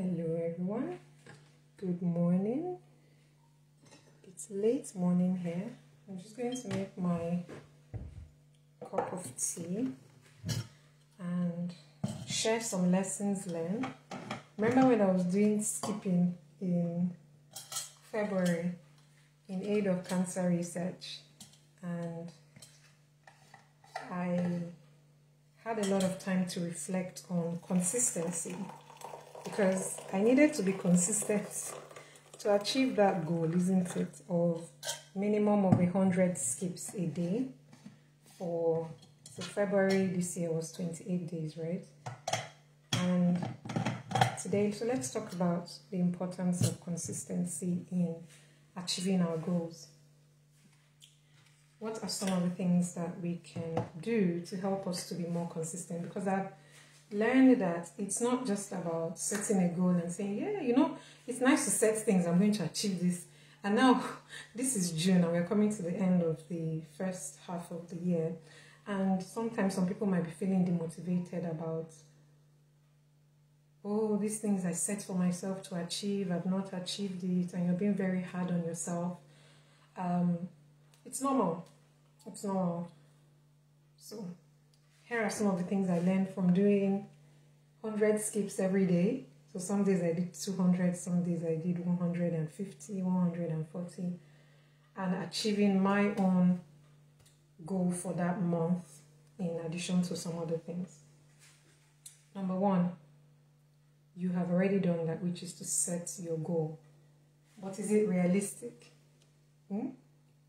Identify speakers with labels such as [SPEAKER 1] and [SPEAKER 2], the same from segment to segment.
[SPEAKER 1] Hello everyone, good morning. It's late morning here. I'm just going to make my cup of tea and share some lessons learned. Remember when I was doing skipping in February in aid of cancer research, and I had a lot of time to reflect on consistency, because I needed to be consistent to achieve that goal, isn't it, of minimum of 100 skips a day so February this year was 28 days, right? And today, so let's talk about the importance of consistency in achieving our goals. What are some of the things that we can do to help us to be more consistent? Because I've learned that it's not just about setting a goal and saying, yeah, it's nice to set things, I'm going to achieve this. And now this is June and we're coming to the end of the first half of the year. And sometimes some people might be feeling demotivated about, oh, these things I set for myself to achieve, I've not achieved it, and you're being very hard on yourself. It's normal. It's normal. So here are some of the things I learned from doing 100 skips every day. So some days I did 200, some days I did 150, 140, and achieving my own goal for that month in addition to some other things. Number one, you have already done that, which is to set your goal. But is it realistic?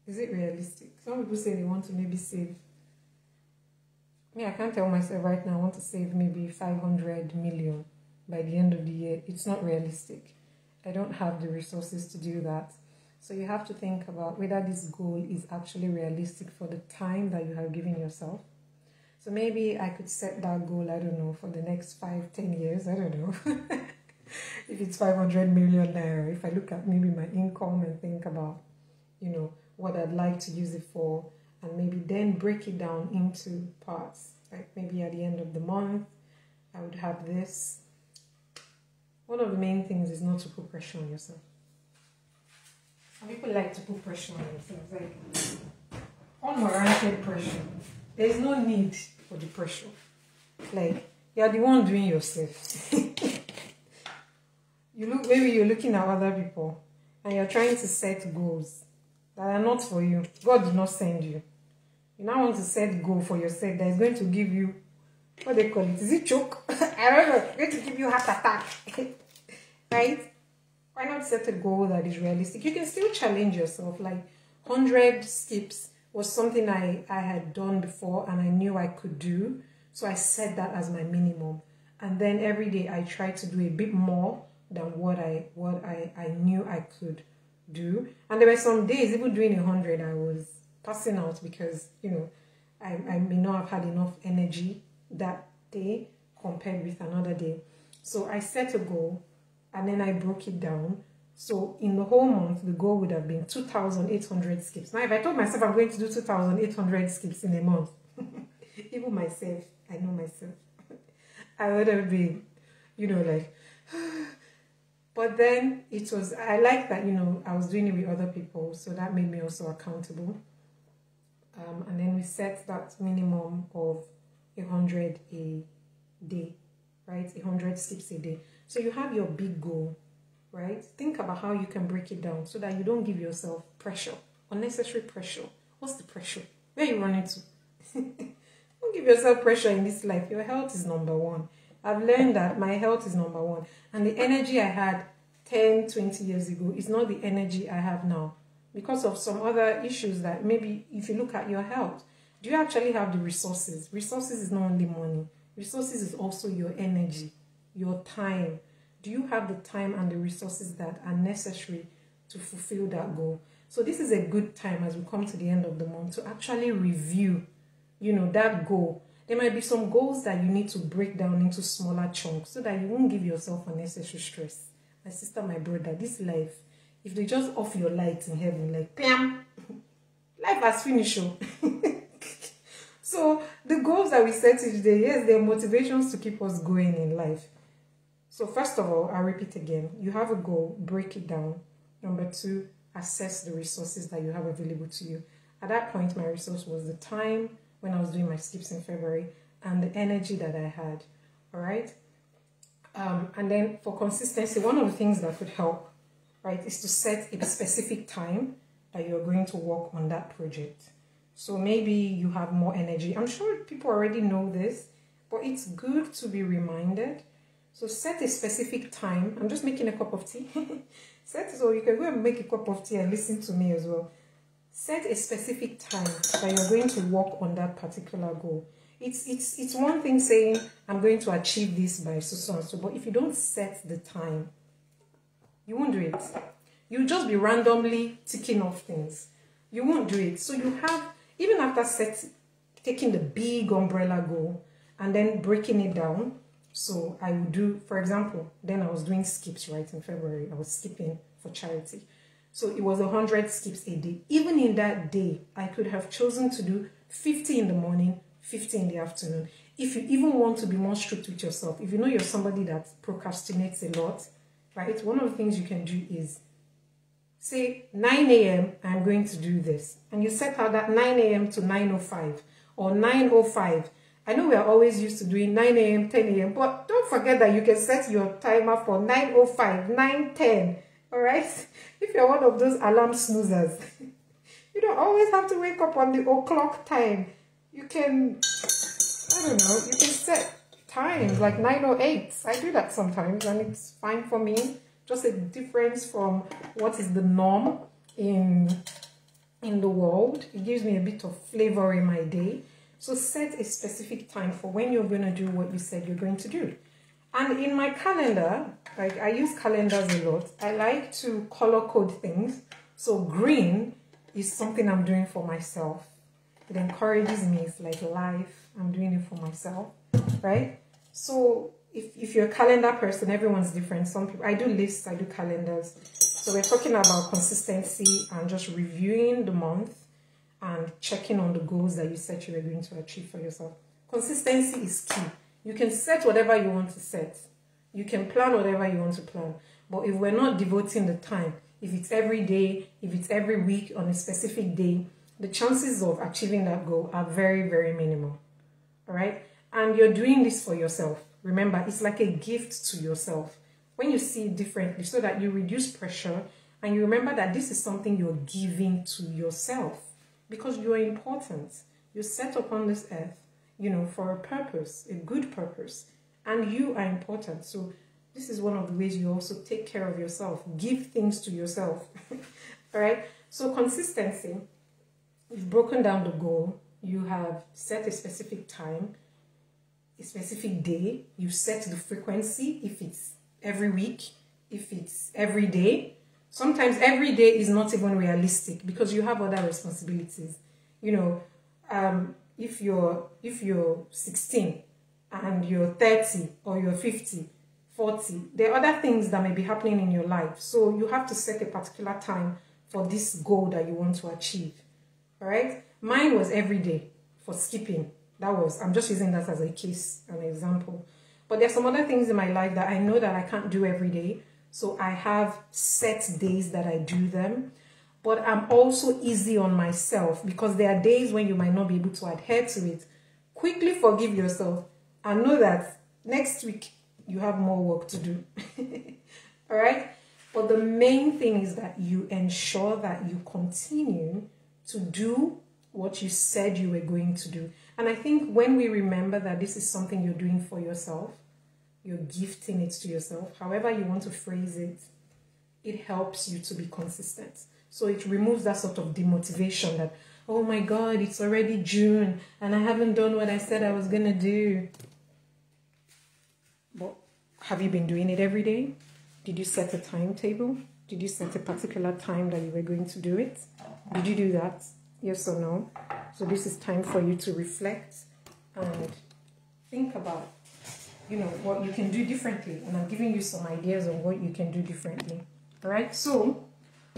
[SPEAKER 1] Is it realistic? Some people say they want to maybe save. I can't tell myself right now I want to save maybe 500 million by the end of the year. It's not realistic. I don't have the resources to do that. So you have to think about whether this goal is actually realistic for the time that you have given yourself. So maybe I could set that goal, I don't know, for the next 5-10 years. I don't know. If it's 500 million naira, if I look at maybe my income and think about, what I'd like to use it for, and maybe then break it down into parts. Like maybe at the end of the month, I would have this. One of the main things is not to put pressure on yourself. Some people like to put pressure on themselves, like unwarranted pressure. There is no need for the pressure. Like, you're the one doing yourself. Maybe you're looking at other people and you're trying to set goals that are not for you. God did not send you. You now want to set goal for yourself that is going to give you, what they call it? Is it choke? I don't know. It's going to give you heart attack. Right? Why not set a goal that is realistic? You can still challenge yourself. Like 100 skips was something I had done before and I knew I could do. So I set that as my minimum. And then every day I tried to do a bit more than what I knew I could do. And there were some days, even doing 100, I was passing out because, I may not have had enough energy that day compared with another day. So I set a goal and then I broke it down. So in the whole month, the goal would have been 2,800 skips. Now, if I told myself I'm going to do 2,800 skips in a month, even myself, I know myself, I would have been, like... But then I like that, I was doing it with other people. So that made me also accountable. And then we set that minimum of 100 a day, right? 100 skips a day. So you have your big goal, right? Think about how you can break it down so that you don't give yourself pressure, unnecessary pressure. What's the pressure? Where are you running to? Don't give yourself pressure in this life. Your health is number one. I've learned that my health is number one. And the energy I had 10, 20 years ago is not the energy I have now. Because of some other issues that maybe if you look at your health, do you actually have the resources? Resources is not only money. Resources is also your energy, your time. Do you have the time and the resources that are necessary to fulfill that goal? So this is a good time as we come to the end of the month to actually review, that goal. There might be some goals that you need to break down into smaller chunks so that you won't give yourself unnecessary stress. My sister, my brother, this life, if they just off your lights in heaven, like, bam, life has finished. So the goals that we set each day, yes, they're motivations to keep us going in life. So first of all, I'll repeat again. You have a goal, break it down. Number 2, assess the resources that you have available to you. At that point, my resource was the time when I was doing my skips in February and the energy that I had. All right. And then for consistency, one of the things that could help, right, is to set a specific time that you're going to work on that project. So maybe you have more energy. I'm sure people already know this, but it's good to be reminded. So set a specific time. I'm just making a cup of tea. So you can go and make a cup of tea and listen to me as well. Set a specific time that you're going to work on that particular goal. It's one thing saying, I'm going to achieve this by so and so, but if you don't set the time, you won't do it. You'll just be randomly ticking off things. You won't do it. So you have, even after taking the big umbrella goal and then breaking it down. So I would do, for example, then I was doing skips, right, in February. I was skipping for charity. So it was 100 skips a day. Even in that day, I could have chosen to do 50 in the morning, 50 in the afternoon. If you even want to be more strict with yourself, if you know you're somebody that procrastinates a lot, right, one of the things you can do is say 9 a.m. I'm going to do this. And you set out that 9 a.m. to 9:05 or 9:05. I know we are always used to doing 9 a.m., 10 a.m., but don't forget that you can set your timer for 9:05, 9:10, all right? If you're one of those alarm snoozers, you don't always have to wake up on the o'clock time. You can, I don't know, you can set times like 9:08. I do that sometimes and it's fine for me. Just a difference from what is the norm in the world. It gives me a bit of flavor in my day. So set a specific time for when you're going to do what you said you're going to do. And in my calendar, like I use calendars a lot. I like to color code things. So green is something I'm doing for myself. It encourages me. It's like life. I'm doing it for myself, right? So if you're a calendar person, everyone's different. Some people, I do lists, I do calendars. So we're talking about consistency and just reviewing the month and checking on the goals that you said you were going to achieve for yourself. Consistency is key. You can set whatever you want to set. You can plan whatever you want to plan. But if we're not devoting the time, if it's every day, if it's every week on a specific day, the chances of achieving that goal are very, very minimal. All right? And you're doing this for yourself. Remember, it's like a gift to yourself. When you see it differently, so that you reduce pressure and you remember that this is something you're giving to yourself. Because you're important. You're set upon this earth, you know, for a purpose, a good purpose. And you are important. So this is one of the ways you also take care of yourself. Give things to yourself. All right? So consistency. You've broken down the goal. You have set a specific time, a specific day. You set the frequency, if it's every week, if it's every day. Sometimes every day is not even realistic because you have other responsibilities. You know, if you're 16 and you're 30 or you're 50, 40, there are other things that may be happening in your life. So you have to set a particular time for this goal that you want to achieve. All right? Mine was every day for skipping. I'm just using that as a case, an example. But there's some other things in my life that I know that I can't do every day. So I have set days that I do them. But I'm also easy on myself because there are days when you might not be able to adhere to it. Quickly forgive yourself and know that next week you have more work to do. All right? But the main thing is that you ensure that you continue to do what you said you were going to do. And I think when we remember that this is something you're doing for yourself, you're gifting it to yourself, however you want to phrase it, it helps you to be consistent. So it removes that sort of demotivation that, oh my God, it's already June and I haven't done what I said I was going to do. But have you been doing it every day? Did you set a timetable? Did you set a particular time that you were going to do it? Did you do that? Yes or no? So this is time for you to reflect and think about, you know, what you can do differently. And I'm giving you some ideas on what you can do differently. All right? So,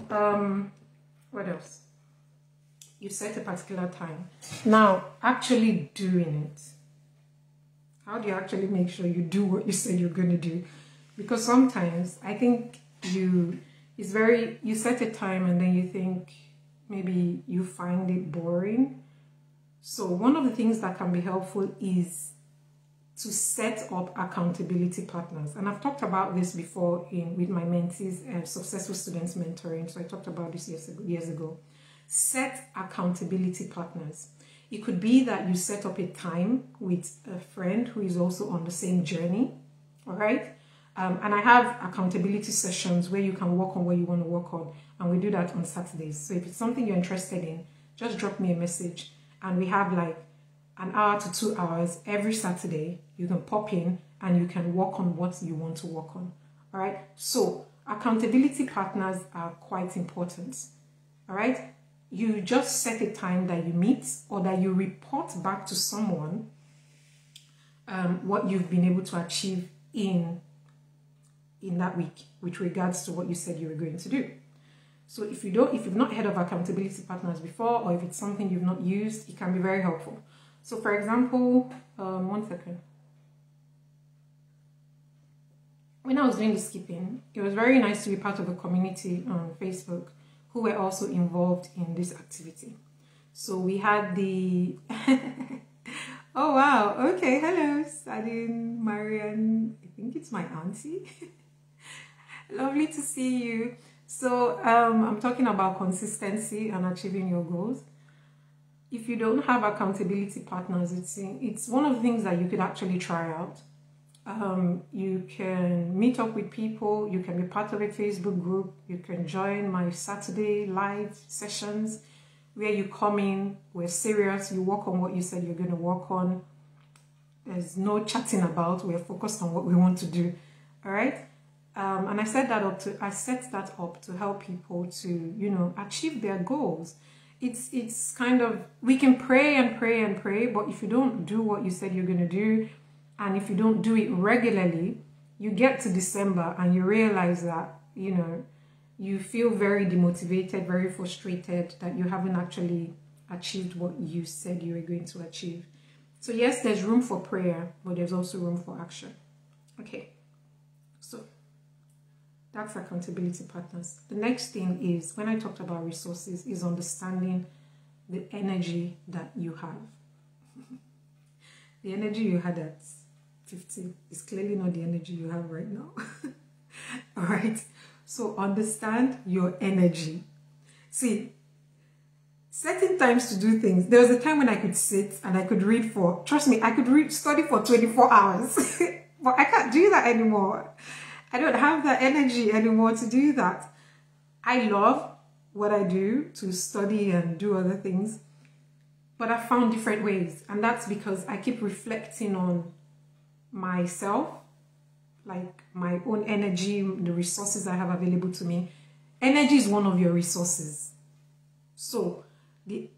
[SPEAKER 1] what else? You set a particular time. Now, actually doing it. How do you actually make sure you do what you said you're going to do? Because sometimes I think you set a time and then you think maybe you find it boring. So one of the things that can be helpful is to set up accountability partners. And I've talked about this before with my mentees and Successful Students Mentoring. So I talked about this years ago. Set accountability partners. It could be that you set up a time with a friend who is also on the same journey. All right. And I have accountability sessions where you can work on what you want to work on. And we do that on Saturdays. So if it's something you're interested in, just drop me a message. And we have like an hour to 2 hours every Saturday. You can pop in and you can work on what you want to work on. All right. So accountability partners are quite important. All right. You just set a time that you meet or that you report back to someone what you've been able to achieve in that week with regards to what you said you were going to do. So if you've not heard of accountability partners before, or if it's something you've not used, it can be very helpful. So for example, one second. When I was doing the skipping, it was very nice to be part of a community on Facebook who were also involved in this activity. So we had the oh wow, okay, hello Sadin, Marian, I think it's my auntie. Lovely to see you. So I'm talking about consistency and achieving your goals. If you don't have accountability partners, it's one of the things that you could actually try out. You can meet up with people, you can be part of a Facebook group, you can join my Saturday live sessions where you come in, we're serious, you work on what you said you're going to work on. There's no chatting about, we're focused on what we want to do. All right. And I set that up to help people to, achieve their goals. It's kind of, we can pray and pray and pray, but if you don't do what you said you're going to do, and if you don't do it regularly, you get to December and you realize that, you feel very demotivated, very frustrated that you haven't actually achieved what you said you were going to achieve. So yes, there's room for prayer, but there's also room for action. Okay, so that's accountability partners. The next thing is, when I talked about resources, is understanding the energy that you have. The energy you had at 50 is clearly not the energy you have right now. All right. So understand your energy. See, setting times to do things. There was a time when I could sit and I could read for, trust me, I could study for 24 hours. But I can't do that anymore. I don't have that energy anymore to do that. I love what I do to study and do other things, but I found different ways. And that's because I keep reflecting on myself, like my own energy, the resources I have available to me. Energy is one of your resources. So the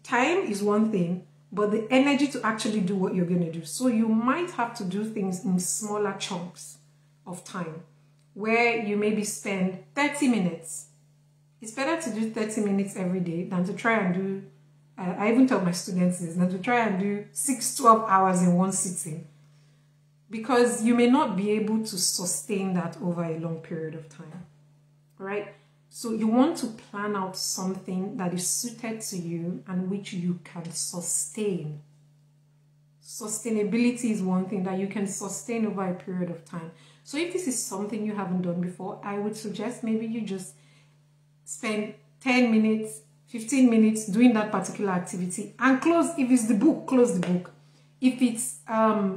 [SPEAKER 1] time is one thing, but the energy to actually do what you're going to do. So you might have to do things in smaller chunks of time where you maybe spend 30 minutes. It's better to do 30 minutes every day than to try and do, I even tell my students this, than to try and do 12 hours in one sitting. Because you may not be able to sustain that over a long period of time, right? So you want to plan out something that is suited to you and which you can sustain. Sustainability is one thing that you can sustain over a period of time. So if this is something you haven't done before, I would suggest maybe you just spend 10 minutes, 15 minutes doing that particular activity and close. If it's the book, close the book. If it's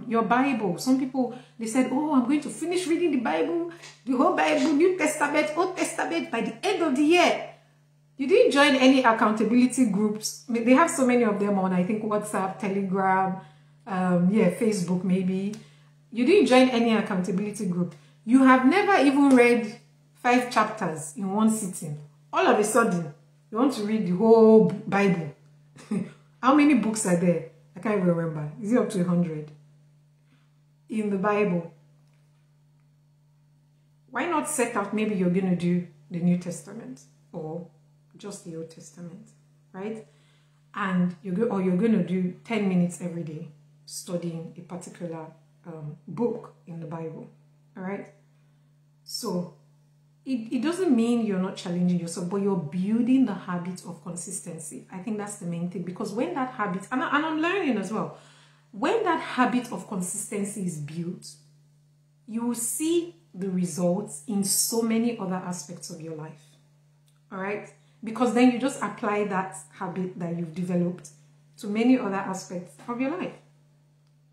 [SPEAKER 1] your Bible, some people, they said, oh, I'm going to finish reading the Bible, the whole Bible, New Testament, Old Testament by the end of the year. You didn't join any accountability groups. They have so many of them on, I think, WhatsApp, Telegram, Facebook maybe. You didn't join any accountability group. You have never even read 5 chapters in one sitting. All of a sudden, you want to read the whole Bible. How many books are there? I can't even remember. Is it up to 100? In the Bible. Why not set out, maybe you're going to do the New Testament or just the Old Testament, right? And you're going to do 10 minutes every day studying a particular book in the Bible, all right? So it doesn't mean you're not challenging yourself, but you're building the habit of consistency. I think that's the main thing, because when that habit, and I'm learning as well, when that habit of consistency is built, you will see the results in so many other aspects of your life. All right? Because then you just apply that habit that you've developed to many other aspects of your life.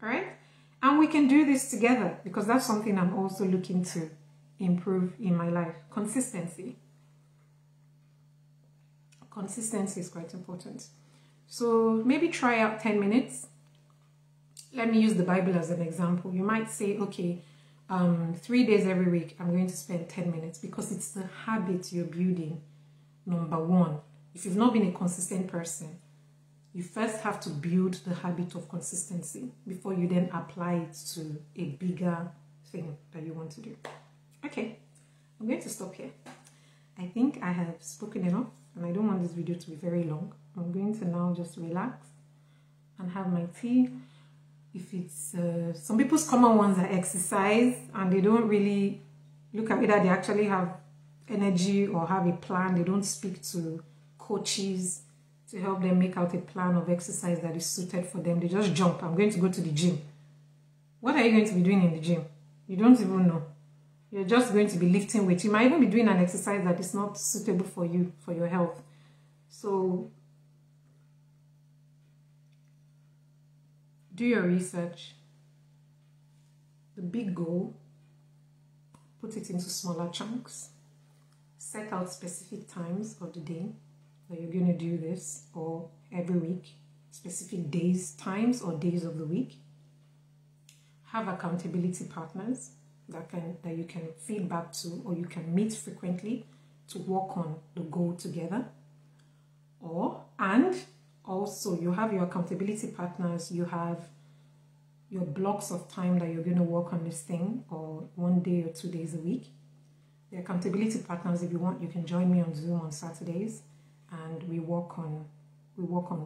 [SPEAKER 1] All right? And we can do this together, because that's something I'm also looking to improve in my life. Consistency. Consistency is quite important. So maybe try out 10 minutes. Let me use the Bible as an example. You might say, okay, 3 days every week, I'm going to spend 10 minutes, because it's the habit you're building. Number one, if you've not been a consistent person, you first have to build the habit of consistency before you then apply it to a bigger thing that you want to do. Okay, I'm going to stop here. I think I have spoken enough, and I don't want this video to be very long. I'm going to now just relax and have my tea. If it's some people's common ones are exercise, and they don't really look at whether they actually have energy or have a plan. They don't speak to coaches to help them make out a plan of exercise that is suited for them. They just jump. I'm going to go to the gym. What are you going to be doing in the gym? You don't even know. You're just going to be lifting weights. You might even be doing an exercise that is not suitable for you, for your health. So do your research. The big goal, put it into smaller chunks. Set out specific times of the day that you're going to do this, or every week, specific days, times or days of the week. Have accountability partners that you can feed back to, or you can meet frequently to work on the goal together. And also you have your accountability partners, you have your blocks of time that you're going to work on this thing, or 1 day or 2 days a week. The accountability partners, if you want, you can join me on Zoom on Saturdays, and we work on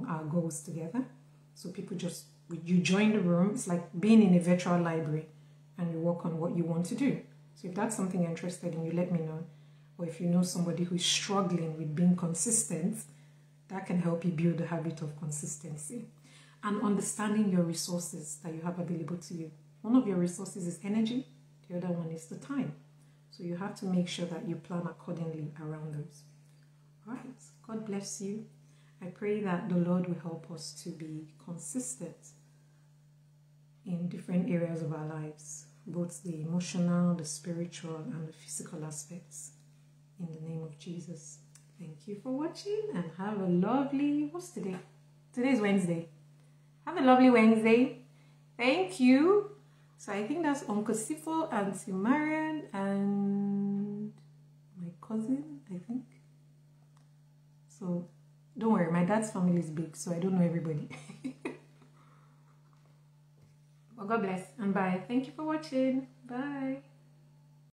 [SPEAKER 1] our goals together. So you join the room. It's like being in a virtual library, and you work on what you want to do. So if that's something you're interested in, you let me know. Or if you know somebody who's struggling with being consistent, that can help you build the habit of consistency. And understanding your resources that you have available to you. One of your resources is energy. The other one is the time. So you have to make sure that you plan accordingly around those. All right. God bless you. I pray that the Lord will help us to be consistent in different areas of our lives, both the emotional, the spiritual, and the physical aspects. In the name of Jesus. Thank you for watching, and have a lovely, what's today? Today's Wednesday. Have a lovely Wednesday. Thank you. So I think that's Uncle Sifo, Auntie Marian, and my cousin, I think. So don't worry, my dad's family is big, so I don't know everybody. But God bless and bye. Thank you for watching. Bye.